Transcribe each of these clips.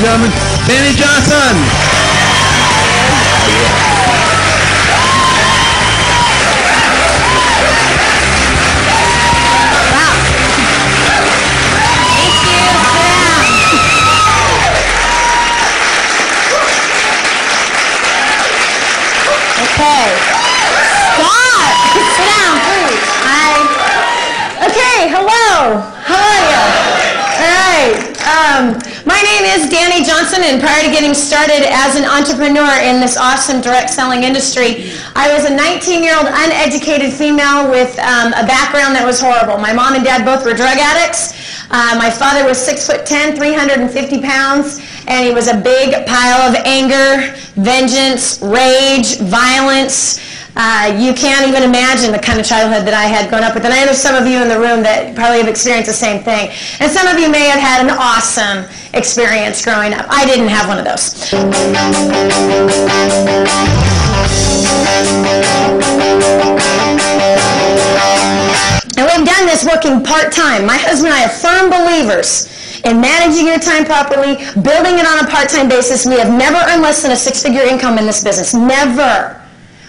and gentlemen, Danny Johnson. Okay. Stop. Sit down, please. Hi. Okay, hello. How are you? All right. My name is Danny Johnson, and prior to getting started as an entrepreneur in this awesome direct selling industry, I was a 19-year-old uneducated female with a background that was horrible. My mom and dad both were drug addicts. My father was 6'10", 350 pounds, and he was a big pile of anger, vengeance, rage, violence. You can't even imagine the kind of childhood that I had grown up with. And I know some of you in the room that probably have experienced the same thing. And some of you may have had an awesome experience growing up. I didn't have one of those. And we've done this working part-time. My husband and I are firm believers in managing your time properly, building it on a part-time basis. We have never earned less than a six-figure income in this business. Never.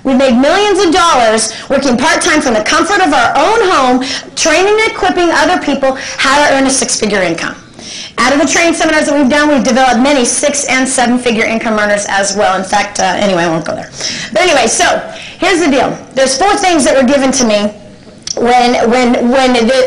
We've made millions of dollars working part-time from the comfort of our own home, training and equipping other people how to earn a six-figure income. Out of the training seminars that we've done, we've developed many six- and seven-figure income earners as well. In fact, anyway, I won't go there. But anyway, so here's the deal. There's four things that were given to me when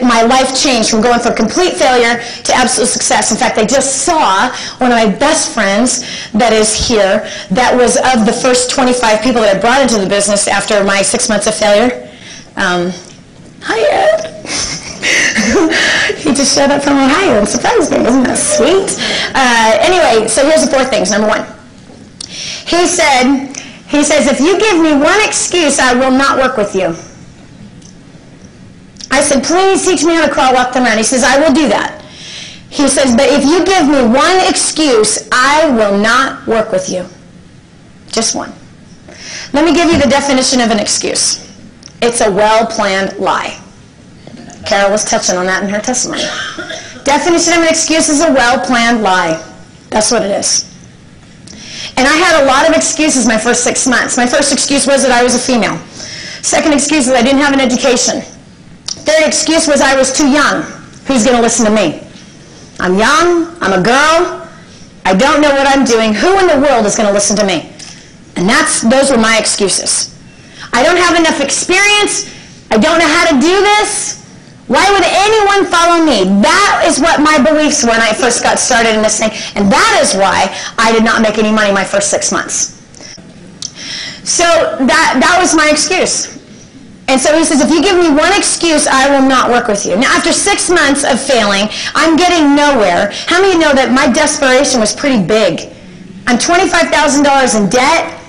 my life changed from going from complete failure to absolute success. In fact, I just saw one of my best friends that is here that was of the first 25 people that I brought into the business after my 6 months of failure. Hi, Ed. He just showed up from Ohio and surprised me. Isn't that sweet? Anyway, so here's the four things. Number one, he says, if you give me one excuse, I will not work with you. I said, please teach me how to crawl, walk, and run. He says, I will do that. He says, but if you give me one excuse, I will not work with you. Just one. Let me give you the definition of an excuse. It's a well-planned lie. Carol was touching on that in her testimony. Definition of an excuse is a well-planned lie. That's what it is. And I had a lot of excuses my first 6 months. My first excuse was that I was a female. Second excuse was I didn't have an education. Third excuse was I was too young. Who's going to listen to me? I'm young. I'm a girl. I don't know what I'm doing. Who in the world is going to listen to me? And those were my excuses. I don't have enough experience. I don't know how to do this. Why would anyone follow me? That is what my beliefs were when I first got started in this thing. And that is why I did not make any money my first 6 months. So that was my excuse. And so he says, if you give me one excuse, I will not work with you. Now, after 6 months of failing, I'm getting nowhere. How many of you know that my desperation was pretty big? I'm $25,000 in debt.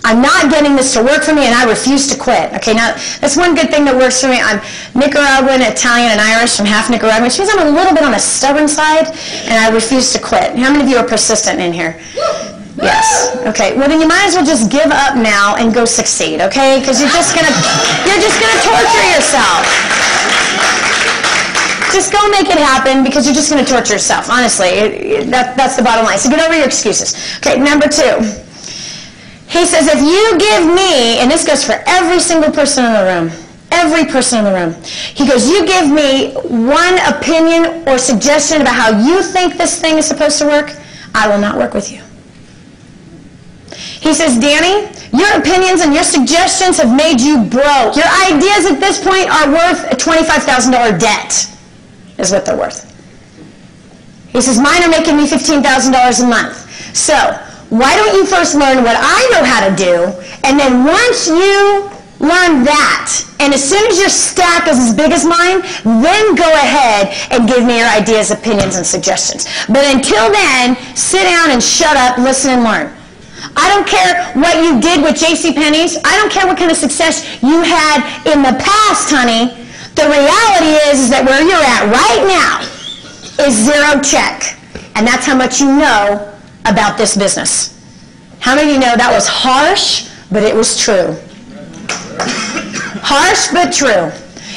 I'm not getting this to work for me, and I refuse to quit. Okay, now, that's one good thing that works for me. I'm Nicaraguan, Italian, and Irish. I'm half Nicaraguan, which means I'm a little bit on the stubborn side, and I refuse to quit. How many of you are persistent in here? Yes. Okay. Well, then you might as well just give up now and go succeed. Okay? Because you're just gonna torture yourself. Just go make it happen because you're just gonna torture yourself. Honestly, that's the bottom line. So get over your excuses. Okay. Number two. He says, if you give me, and this goes for every single person in the room. Every person in the room. He goes, you give me one opinion or suggestion about how you think this thing is supposed to work, I will not work with you. He says, Danny, your opinions and your suggestions have made you broke. Your ideas at this point are worth a $25,000 debt, is what they're worth. He says, mine are making me $15,000 a month. So, why don't you first learn what I know how to do, and then once you learn that, and as soon as your stack is as big as mine, then go ahead and give me your ideas, opinions, and suggestions. But until then, sit down and shut up, listen and learn. I don't care what you did with JCPenney's. I don't care what kind of success you had in the past, honey. The reality is that where you're at right now is zero check. And that's how much you know about this business. How many of you know that was harsh, but it was true? Harsh, but true.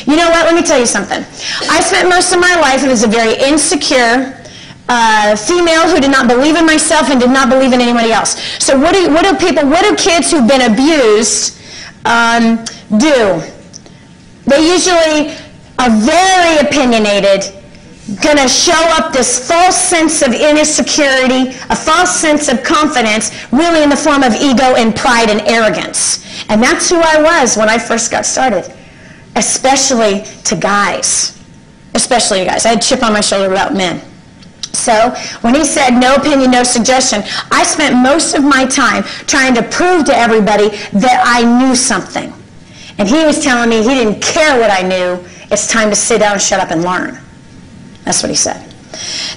You know what? Let me tell you something. I spent most of my life as a very insecure, female who did not believe in myself and did not believe in anybody else. So what do kids who've been abused do? They usually are very opinionated, going to show up this false sense of inner security, a false sense of confidence, really in the form of ego and pride and arrogance. And that's who I was when I first got started, especially to guys. Especially to guys. I had a chip on my shoulder about men. So when he said no opinion, no suggestion, I spent most of my time trying to prove to everybody that I knew something. And he was telling me he didn't care what I knew. It's time to sit down, shut up, and learn. That's what he said.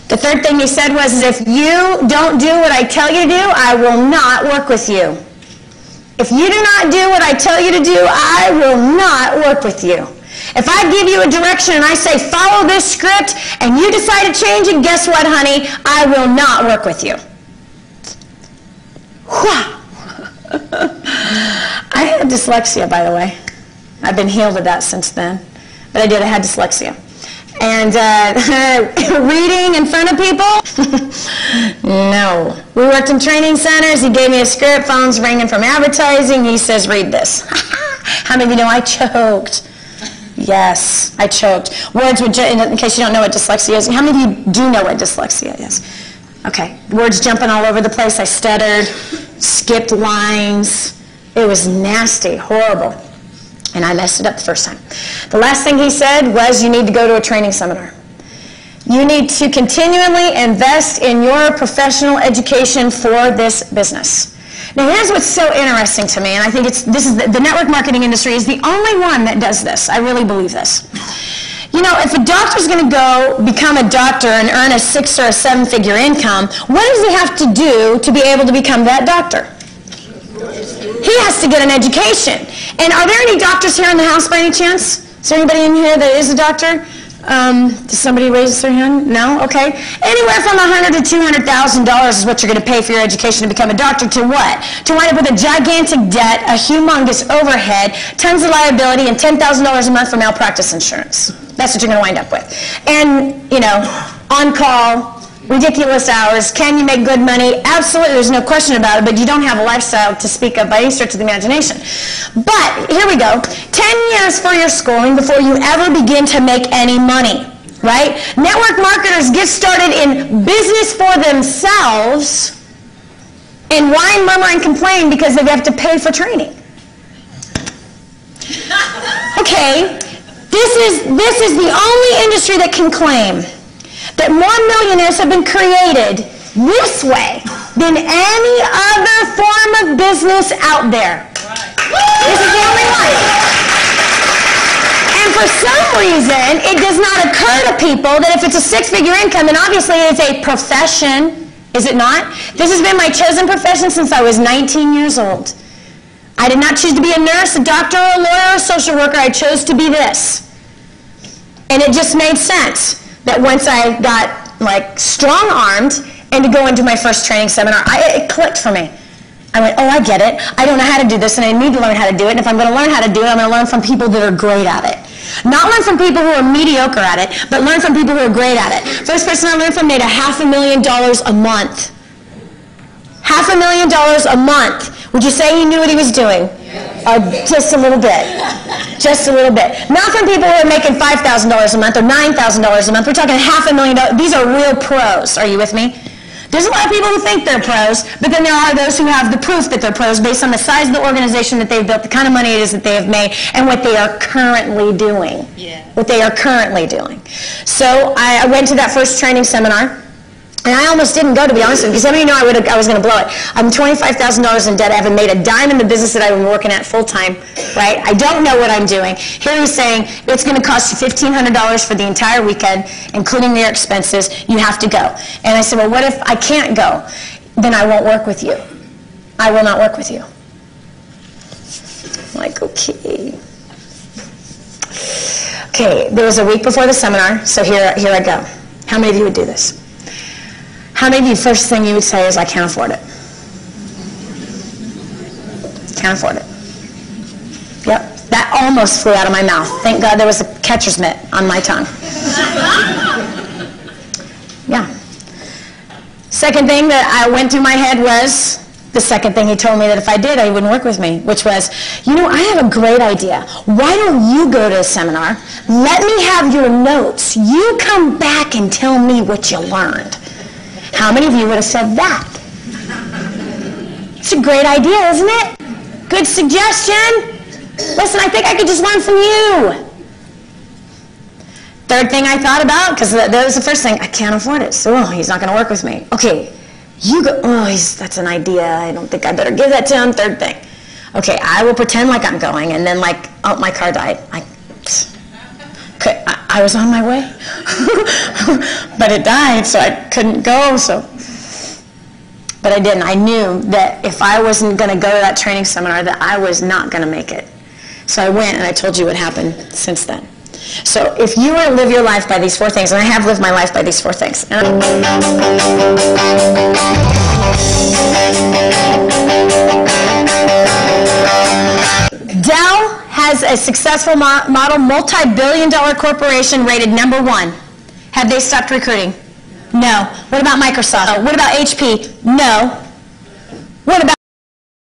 The third thing he said was, if you don't do what I tell you to do, I will not work with you. If you do not do what I tell you to do, I will not work with you. If I give you a direction and I say, follow this script, and you decide to change it, guess what, honey? I will not work with you. I had dyslexia, by the way. I've been healed of that since then. But I had dyslexia. And reading in front of people? No. We worked in training centers. He gave me a script, phones ringing from advertising. He says, read this. How many of you know I choked? Yes, I choked. Words would, in case you don't know what dyslexia is. How many of you do know what dyslexia is? Okay. Words jumping all over the place. I stuttered, skipped lines. It was nasty, horrible. And I messed it up the first time. The last thing he said was, you need to go to a training seminar. You need to continually invest in your professional education for this business. Now here's what's so interesting to me, and I think the network marketing industry is the only one that does this. I really believe this. You know, if a doctor's going to go become a doctor and earn a 6- or 7-figure income, what does he have to do to be able to become that doctor? He has to get an education. And are there any doctors here in the house by any chance? Is there anybody in here that is a doctor? Does somebody raise their hand? No? Okay. Anywhere from $100,000 to $200,000 is what you're going to pay for your education to become a doctor. To what? To wind up with a gigantic debt, a humongous overhead, tons of liability, and $10,000 a month for malpractice insurance. That's what you're going to wind up with. And, you know, on call, ridiculous hours. Can you make good money? Absolutely, there's no question about it, but you don't have a lifestyle to speak of by any stretch of the imagination. But, here we go, 10 years for your schooling before you ever begin to make any money, right? Network marketers get started in business for themselves and whine, murmur, and complain because they have to pay for training. Okay, this is the only industry that can claim that more millionaires have been created this way than any other form of business out there. This is the only one. And for some reason, it does not occur to people that if it's a 6-figure income, and obviously it's a profession, is it not? This has been my chosen profession since I was 19 years old. I did not choose to be a nurse, a doctor, a lawyer, or a social worker. I chose to be this. And it just made sense that once I got like strong-armed and to go into my first training seminar, it clicked for me. I went, oh, I get it. I don't know how to do this, and I need to learn how to do it. And if I'm going to learn how to do it, I'm going to learn from people that are great at it. Not learn from people who are mediocre at it, but learn from people who are great at it. First person I learned from made $500,000 a month. $500,000 a month. Would you say he knew what he was doing? Just a little bit. Just a little bit. Not from people who are making $5,000 a month or $9,000 a month. We're talking $500,000. These are real pros. Are you with me? There's a lot of people who think they're pros, but then there are those who have the proof that they're pros based on the size of the organization that they've built, the kind of money it is that they have made, and what they are currently doing. Yeah. What they are currently doing. So I went to that first training seminar. And I almost didn't go, to be honest with you, because some of you know I was going to blow it. I'm $25,000 in debt. I haven't made a dime in the business that I've been working at full time, right? I don't know what I'm doing. Here he's saying it's going to cost you $1,500 for the entire weekend, including your expenses. You have to go. And I said, well, what if I can't go? Then I won't work with you. I will not work with you. I'm like, okay. Okay, there was a week before the seminar, so here I go. How many of you would do this? How many of you, first thing you would say is, I can't afford it? Can't afford it. Yep, that almost flew out of my mouth. Thank God there was a catcher's mitt on my tongue. Yeah. Second thing that I went through my head was the second thing he told me that if I did, he wouldn't work with me, which was, you know, I have a great idea. Why don't you go to a seminar? Let me have your notes. You come back and tell me what you learned. How many of you would have said that? It's a great idea, isn't it? Good suggestion. Listen, I think I could just learn from you. Third thing I thought about, because that was the first thing, I can't afford it, so he's not going to work with me. Okay, you go, that's an idea. I don't think I better give that to him. Third thing. Okay, I will pretend like I'm going, and then like, my car died. I was on my way. But it died, so I couldn't go, But I didn't. I knew that if I wasn't going to go to that training seminar, that I was not going to make it. So I went, and I told you what happened since then. So if you were to live your life by these 4 things, and I have lived my life by these 4 things. Dell has a successful model, multi-billion-dollar corporation rated #1. Have they stopped recruiting? No. What about Microsoft? What about HP? No. What about